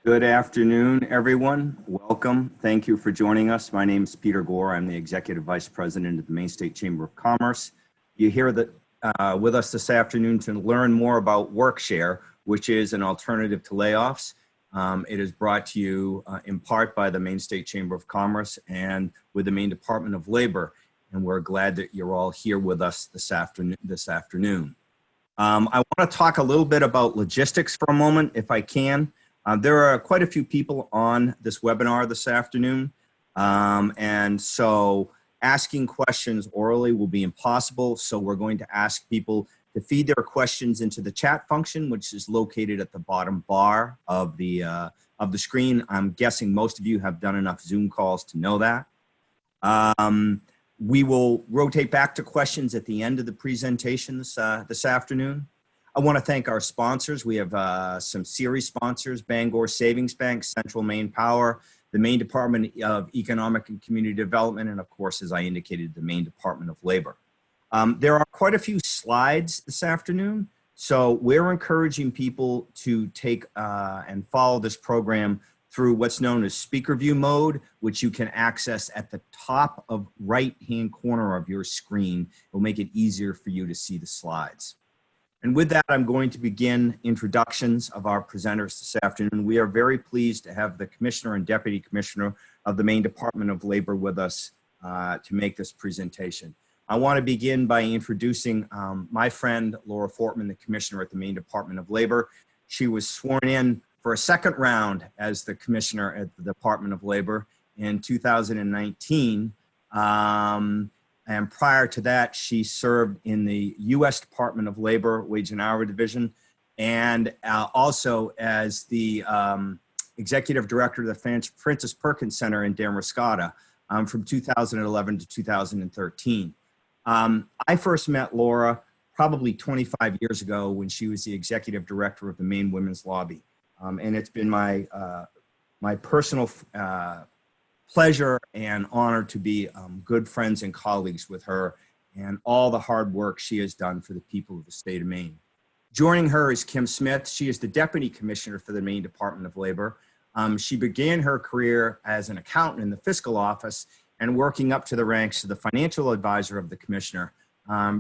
Good afternoon, everyone. Welcome. Thank you for joining us. My name is Peter Gore. I'm the Executive Vice President of the Maine State Chamber of Commerce. You're here with us this afternoon to learn more about WorkShare, which is an alternative to layoffs. It is brought to you in part by the Maine State Chamber of Commerce and with the Maine Department of Labor. And we're glad that you're all here with us this afternoon. I want to talk a little bit about logistics for a moment, if I can. There are quite a few people on this webinar this afternoon, and so asking questions orally will be impossible. So we're going to ask people to feed their questions into the chat function, which is located at the bottom bar of the screen. I'm guessing most of you have done enough Zoom calls to know that. We will rotate back to questions at the end of the presentation this afternoon. I want to thank our sponsors. We have some series sponsors: Bangor Savings Bank, Central Maine Power, the Maine Department of Economic and Community Development, and of course, as I indicated, the Maine Department of Labor. There are quite a few slides this afternoon, so we're encouraging people to take and follow this program through what's known as speaker view mode, which you can access at the top of right-hand corner of your screen. It will make it easier for you to see the slides. And with that, I'm going to begin introductions of our presenters this afternoon. We are very pleased to have the Commissioner and Deputy Commissioner of the Maine Department of Labor with us to make this presentation. I want to begin by introducing my friend, Laura Fortman, the Commissioner at the Maine Department of Labor. She was sworn in for a second round as the Commissioner at the Department of Labor in 2019. And prior to that, she served in the U.S. Department of Labor Wage and Hour Division, and also as the Executive Director of the Francis Perkins Center in Damariscotta from 2011 to 2013. I first met Laura probably 25 years ago when she was the Executive Director of the Maine Women's Lobby. And it's been my personal pleasure and honor to be good friends and colleagues with her and all the hard work she has done for the people of the state of Maine. Joining her is Kim Smith. She is the Deputy Commissioner for the Maine Department of Labor. She began her career as an accountant in the fiscal office and working up to the ranks of the financial advisor of the Commissioner.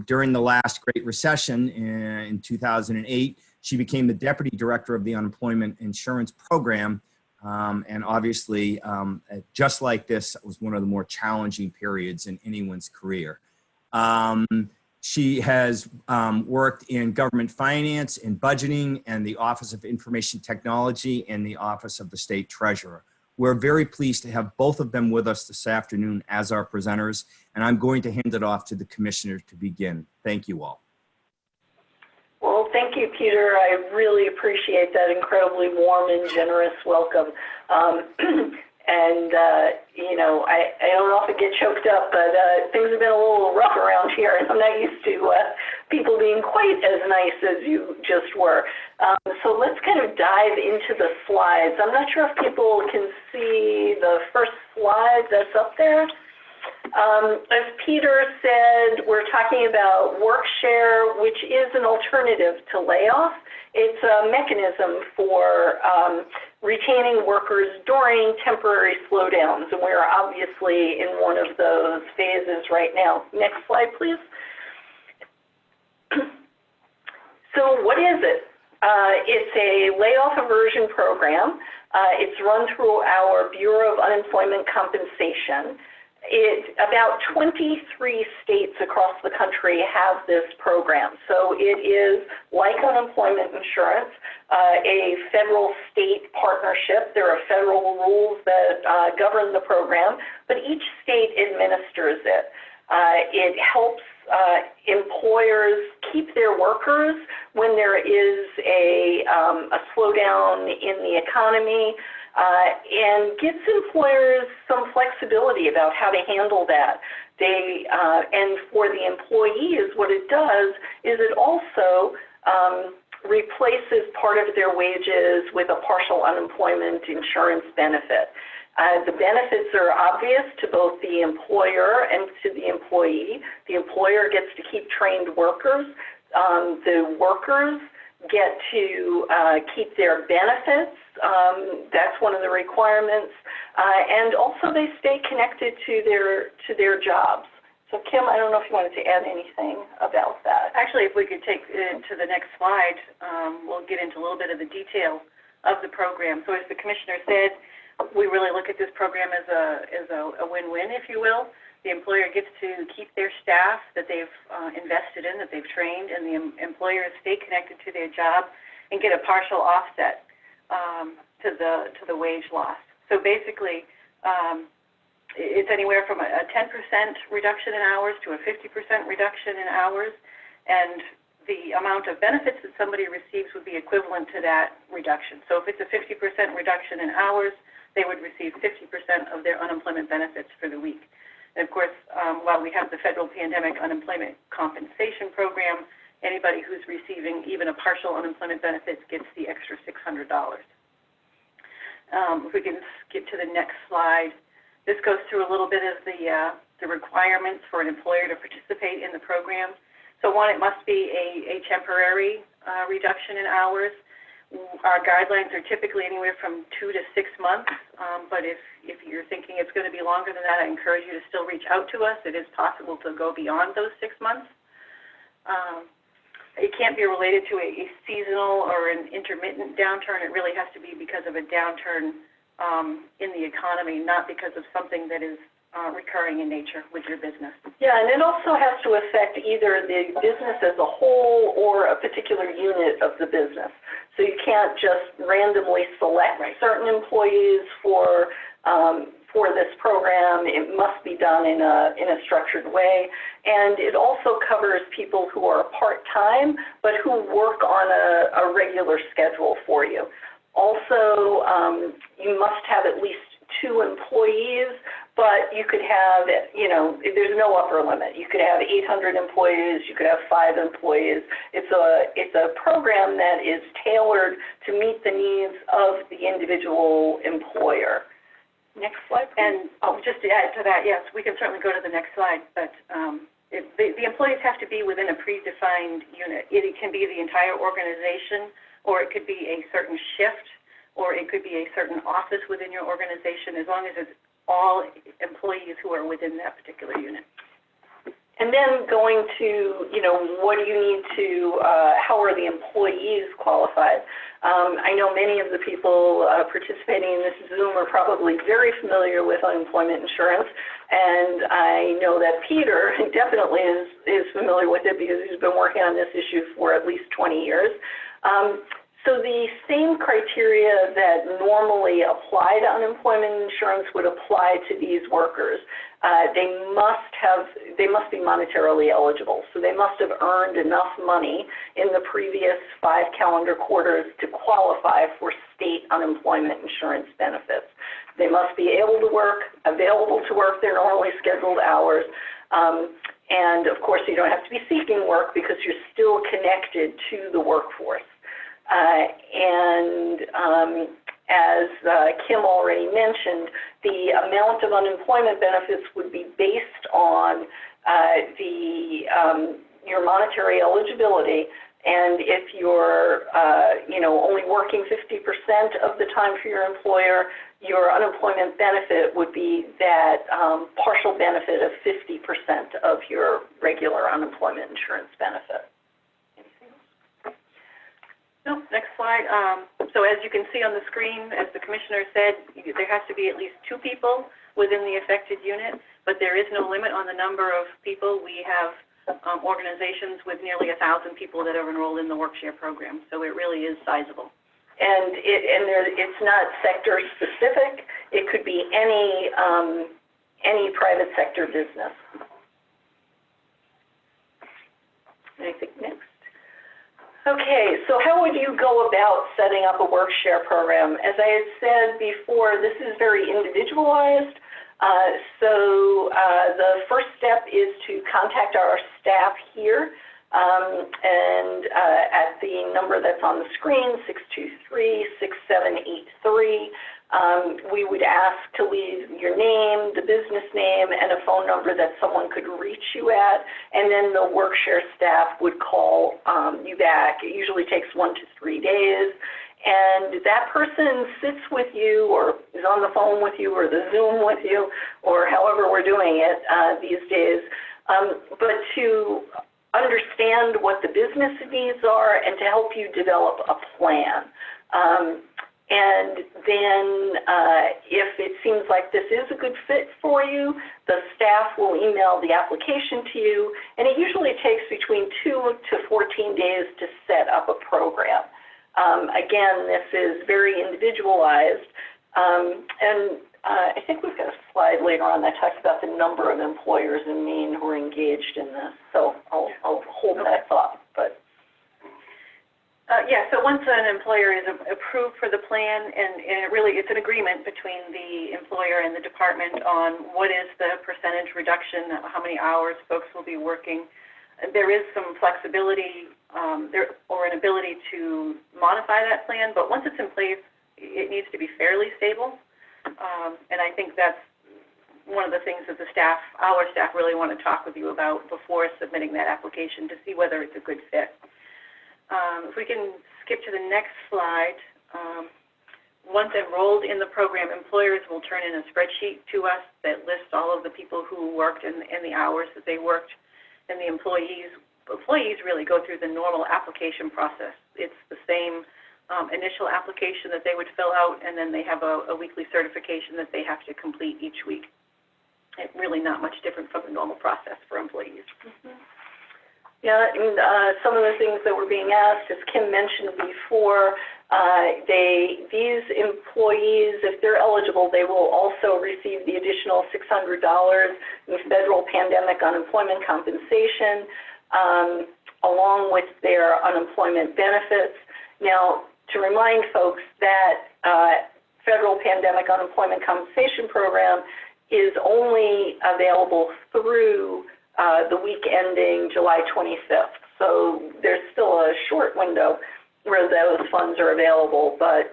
During the last Great Recession in 2008, she became the Deputy Director of the Unemployment Insurance Program. And obviously, just like this, it was one of the more challenging periods in anyone's career. She has worked in government finance, in budgeting, and the Office of Information Technology, and the Office of the State Treasurer. We're very pleased to have both of them with us this afternoon as our presenters, and I'm going to hand it off to the Commissioner to begin. Thank you all. Well, thank you, Peter. I really appreciate that incredibly warm and generous welcome. You know, I don't often get choked up, but things have been a little rough around here, and I'm not used to people being quite as nice as you just were. So let's kind of dive into the slides. I'm not sure if people can see the first slide that's up there. As Peter said, we're talking about WorkShare, which is an alternative to layoff. It's a mechanism for retaining workers during temporary slowdowns, and we're obviously in one of those phases right now. Next slide, please. So what is it? It's a layoff aversion program. It's run through our Bureau of Unemployment Compensation. About 23 states across the country have this program. So it is like unemployment insurance, a federal-state partnership. There are federal rules that govern the program, but each state administers it. It helps employers keep their workers when there is a slowdown in the economy, and gives employers some flexibility about how to handle that. And for the employees, what it does is it also replaces part of their wages with a partial unemployment insurance benefit. The benefits are obvious to both the employer and to the employee. The employer gets to keep trained workers. The workers get to keep their benefits. That's one of the requirements. And also they stay connected to their jobs. So Kim, I don't know if you wanted to add anything about that. Actually, if we could take it to the next slide, we'll get into a little bit of the detail of the program. So as the Commissioner said, we really look at this program as a win-win, if you will. The employer gets to keep their staff that they've invested in, that they've trained, and the employers stay connected to their job and get a partial offset to the wage loss. So basically, it's anywhere from a 10% reduction in hours to a 50% reduction in hours, and the amount of benefits that somebody receives would be equivalent to that reduction. So if it's a 50% reduction in hours, they would receive 50% of their unemployment benefits for the week. And of course, while we have the federal pandemic unemployment compensation program, anybody who's receiving even a partial unemployment benefit gets the extra $600. If we can skip to the next slide. This goes through a little bit of the requirements for an employer to participate in the program. So one, it must be a temporary reduction in hours. Our guidelines are typically anywhere from 2 to 6 months, but if you're thinking it's going to be longer than that, I encourage you to still reach out to us. It is possible to go beyond those 6 months. It can't be related to a seasonal or an intermittent downturn. It really has to be because of a downturn in the economy, not because of something that is recurring in nature with your business. Yeah, and it also has to affect either the business as a whole or a particular unit of the business. So you can't just randomly select certain employees for this program. It must be done in a structured way. And it also covers people who are part-time but who work on a regular schedule for you. Also, you must have at least 2 employees, but you could have, there's no upper limit. You could have 800 employees, you could have 5 employees. It's a program that is tailored to meet the needs of the individual employer. Next slide, please. And just to add to that, yes, we can certainly go to the next slide, but the employees have to be within a predefined unit. It can be the entire organization, or it could be a certain shift, or it could be a certain office within your organization, as long as it's all employees who are within that particular unit. And then going to, what do you need to, how are the employees qualified? I know many of the people participating in this Zoom are probably very familiar with unemployment insurance, and I know that Peter definitely is familiar with it because he's been working on this issue for at least 20 years. So the same criteria that normally apply to unemployment insurance would apply to these workers. They must be monetarily eligible. So they must have earned enough money in the previous 5 calendar quarters to qualify for state unemployment insurance benefits. They must be able to work, available to work their normally scheduled hours. And of course, you don't have to be seeking work because you're still connected to the workforce. As Kim already mentioned, the amount of unemployment benefits would be based on your monetary eligibility. And if you're only working 50% of the time for your employer, your unemployment benefit would be that partial benefit of 50% of your regular unemployment insurance benefit. No, next slide. So as you can see on the screen, as the Commissioner said, there has to be at least 2 people within the affected unit, but there is no limit on the number of people. We have organizations with nearly 1,000 people that are enrolled in the WorkShare program, so it really is sizable. And it's not sector specific. It could be any private sector business. Anything next? Okay, so how would you go about setting up a WorkShare program? As I had said before, this is very individualized. So the first step is to contact our staff here at the number that's on the screen, 623-6783. We would ask to leave your name, the business name, and a phone number that someone could reach you at, and then the WorkShare staff would call you back. It usually takes 1 to 3 days, and that person sits with you or is on the phone with you or the Zoom with you or however we're doing it these days, but to understand what the business needs are and to help you develop a plan. And then if it seems like this is a good fit for you, the staff will email the application to you, and it usually takes between 2 to 14 days to set up a program. Again, this is very individualized, and I think we've got a slide later on that talks about the number of employers in Maine who are engaged in this, so I'll hold that thought. But yeah, so once an employer is approved for the plan, and it's an agreement between the employer and the department on what is the percentage reduction, how many hours folks will be working. There is some flexibility or an ability to modify that plan, but once it's in place, it needs to be fairly stable. And I think that's one of the things that our staff really want to talk with you about before submitting that application to see whether it's a good fit. If we can skip to the next slide. Once enrolled in the program, employers will turn in a spreadsheet to us that lists all of the people who worked and the hours that they worked, and the employees really go through the normal application process. It's the same initial application that they would fill out, and then they have a weekly certification that they have to complete each week. It's really not much different from the normal process for employees. Mm-hmm. Yeah, and some of the things that were being asked, as Kim mentioned before, these employees, if they're eligible, they will also receive the additional $600 in federal pandemic unemployment compensation, along with their unemployment benefits. Now, to remind folks that federal pandemic unemployment compensation program is only available through the week ending July 25th. So there's still a short window where those funds are available, but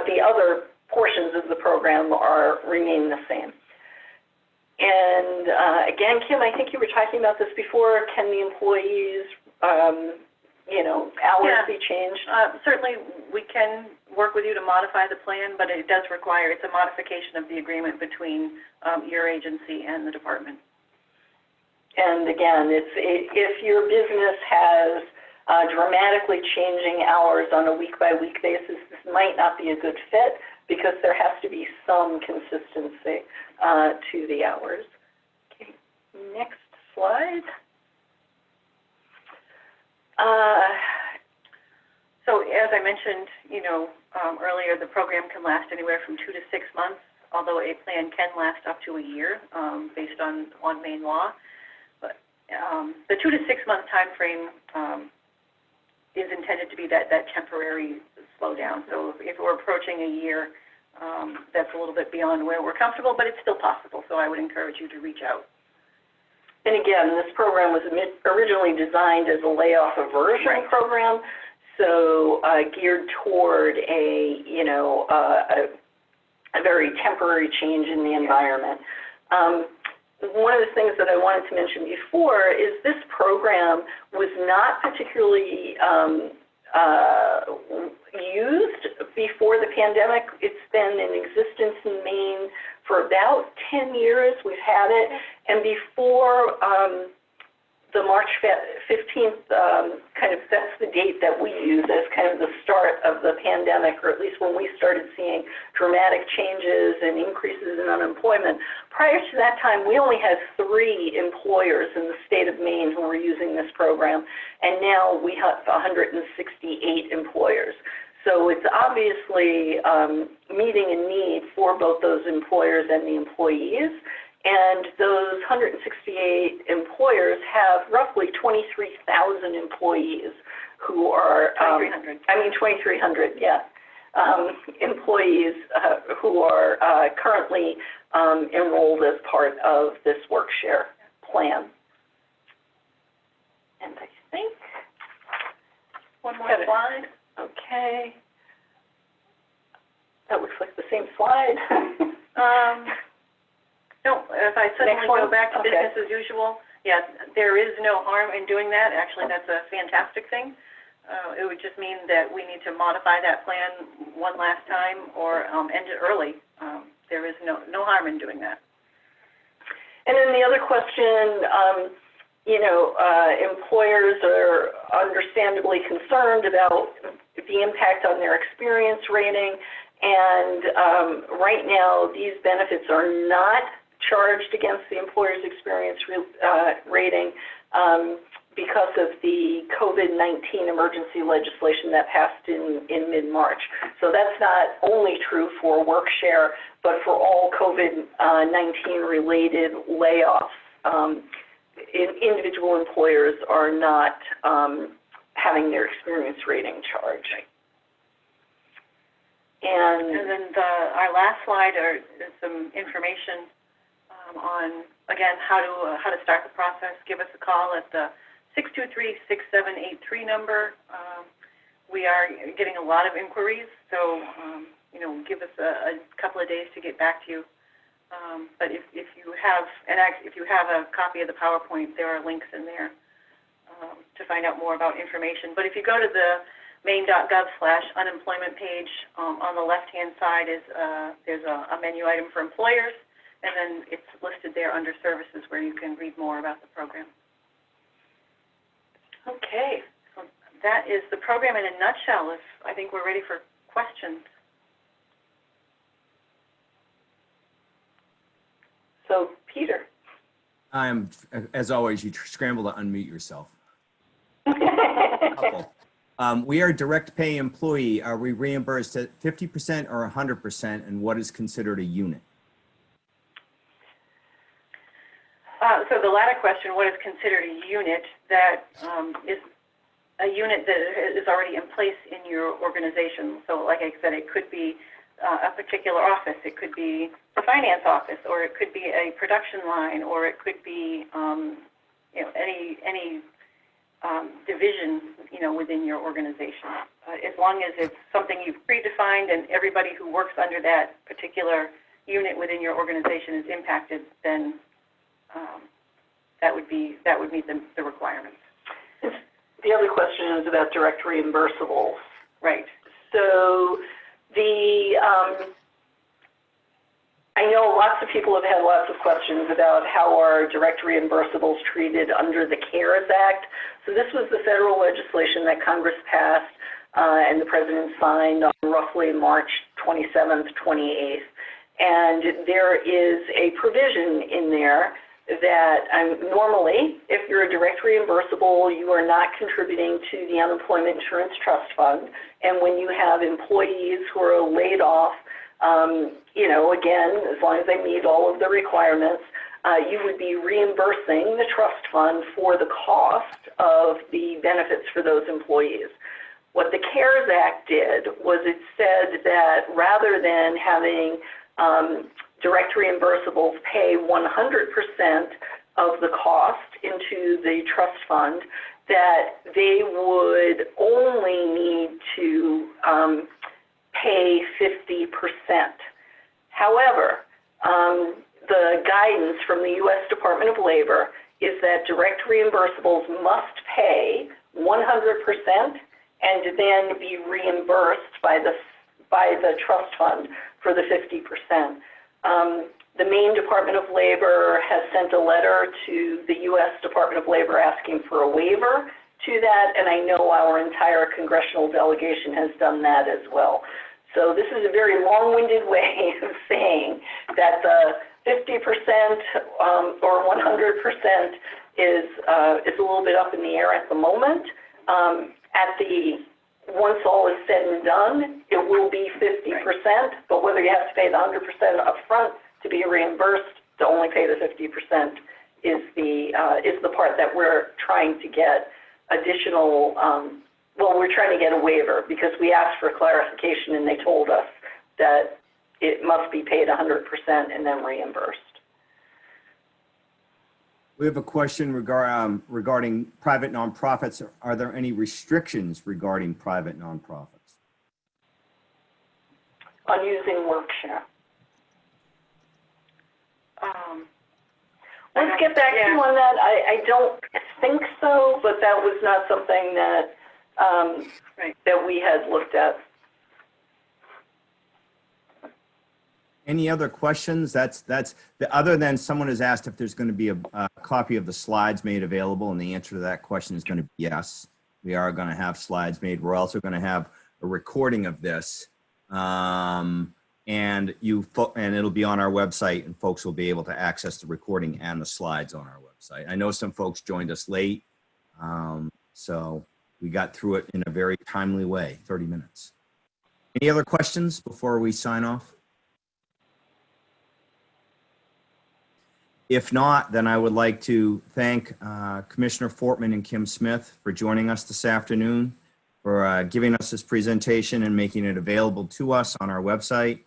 the other portions of the program remain the same. And again, Kim, I think you were talking about this before. Can the employees, hours be changed? Certainly, we can work with you to modify the plan, but it does require, it's a modification of the agreement between your agency and the department. And again, if your business has dramatically changing hours on a week-by-week basis, this might not be a good fit because there has to be some consistency to the hours. Okay, next slide. So as I mentioned, earlier, the program can last anywhere from 2 to 6 months, although a plan can last up to a year based on Maine law. But the 2 to 6 month time frame is intended to be that temporary slowdown. So if we're approaching a year, that's a little bit beyond where we're comfortable, but it's still possible. So I would encourage you to reach out. And again, this program was originally designed as a layoff aversion program, so geared toward a very temporary change in the environment. One of the things that I wanted to mention before is this program was not particularly used before the pandemic. It's been in existence in Maine for about 10 years. We've had it, and before the March 15th kind of sets the date that we use as kind of the start of the pandemic, or at least when we started seeing dramatic changes and increases in unemployment. Prior to that time, we only had 3 employers in the state of Maine who were using this program, and now we have 168 employers. So it's obviously meeting a need for both those employers and the employees. And those 168 employers have roughly 23,000 employees who are 2,300. 2,300, yeah, employees who are currently enrolled as part of this WorkShare plan. And I think one more slide. Okay. That looks like the same slide. No, if I suddenly Next one? go back to Okay. business as usual, yeah, there is no harm in doing that. Actually, that's a fantastic thing. It would just mean that we need to modify that plan one last time or end it early. There is no harm in doing that. And then the other question, employers are understandably concerned about the impact on their experience rating, and right now these benefits are not charged against the employer's experience rating because of the COVID-19 emergency legislation that passed in mid-March. So that's not only true for WorkShare, but for all COVID-19 related layoffs. Individual employers are not having their experience rating charged. And then our last slide is some information on, again, how to start the process. Give us a call at the 623-6783 number. We are getting a lot of inquiries, so give us a couple of days to get back to you. But if you have a copy of the PowerPoint, there are links in there to find out more about information. But if you go to the maine.gov/unemployment page, on the left-hand side there's a menu item for employers, and then it's listed there under services where you can read more about the program. okay. So that is the program in a nutshell. I think we're ready for questions. So, Peter. As always, you scramble to unmute yourself. Couple. We are a direct pay employee. Are we reimbursed at 50% or 100%, and what is considered a unit? So the latter question, what is considered a unit, that is a unit that is already in place in your organization. So like I said, it could be a particular office, it could be the finance office, or it could be a production line, or it could be any division within your organization. As long as it's something you've predefined and everybody who works under that particular unit within your organization is impacted, then that would meet the requirements. The other question is about direct reimbursables. Right. So I know lots of people have had lots of questions about how are direct reimbursables treated under the CARES Act. So this was the federal legislation that Congress passed and the President signed on roughly March 27th, 28th. And there is a provision in there that normally, if you're a direct reimbursable, you are not contributing to the Unemployment Insurance Trust Fund. And when you have employees who are laid off, again, as long as they meet all of the requirements, you would be reimbursing the trust fund for the cost of the benefits for those employees. What the CARES Act did was it said that rather than having direct reimbursables pay 100% of the cost into the trust fund, that they would only need to pay 50%. However, the guidance from the U.S. Department of Labor is that direct reimbursables must pay 100% and then be reimbursed by the trust fund for the 50%. The Maine Department of Labor has sent a letter to the U.S. Department of Labor asking for a waiver to that, and I know our entire congressional delegation has done that as well. So this is a very long-winded way of saying that the 50% or 100% is a little bit up in the air at the moment. Once all is said and done, it will be 50%, but whether you have to pay the 100% up front to be reimbursed to only pay the 50% is the part that we're trying to get additional, we're trying to get a waiver because we asked for clarification and they told us that it must be paid 100% and then reimbursed. We have a question regarding private nonprofits. Are there any restrictions regarding private nonprofits? on using WorkShare? Let's get back to you on that. I don't think so, but that was not something that that we had looked at. Any other questions? Other than someone has asked if there's going to be a copy of the slides made available, and the answer to that question is going to be yes. We are going to have slides made. We're also going to have a recording of this, and it'll be on our website, and folks will be able to access the recording and the slides on our website. I know some folks joined us late, so we got through it in a very timely way, 30 minutes. Any other questions before we sign off? If not, then I would like to thank Commissioner Fortman and Kim Smith for joining us this afternoon, for giving us this presentation and making it available to us on our website.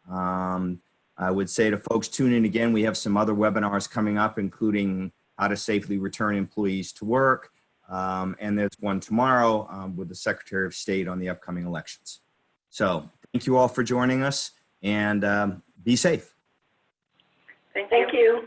I would say to folks, tune in again. We have some other webinars coming up, including how to safely return employees to work. And there's one tomorrow with the Secretary of State on the upcoming elections. So thank you all for joining us, and be safe. Thank you. Thank you.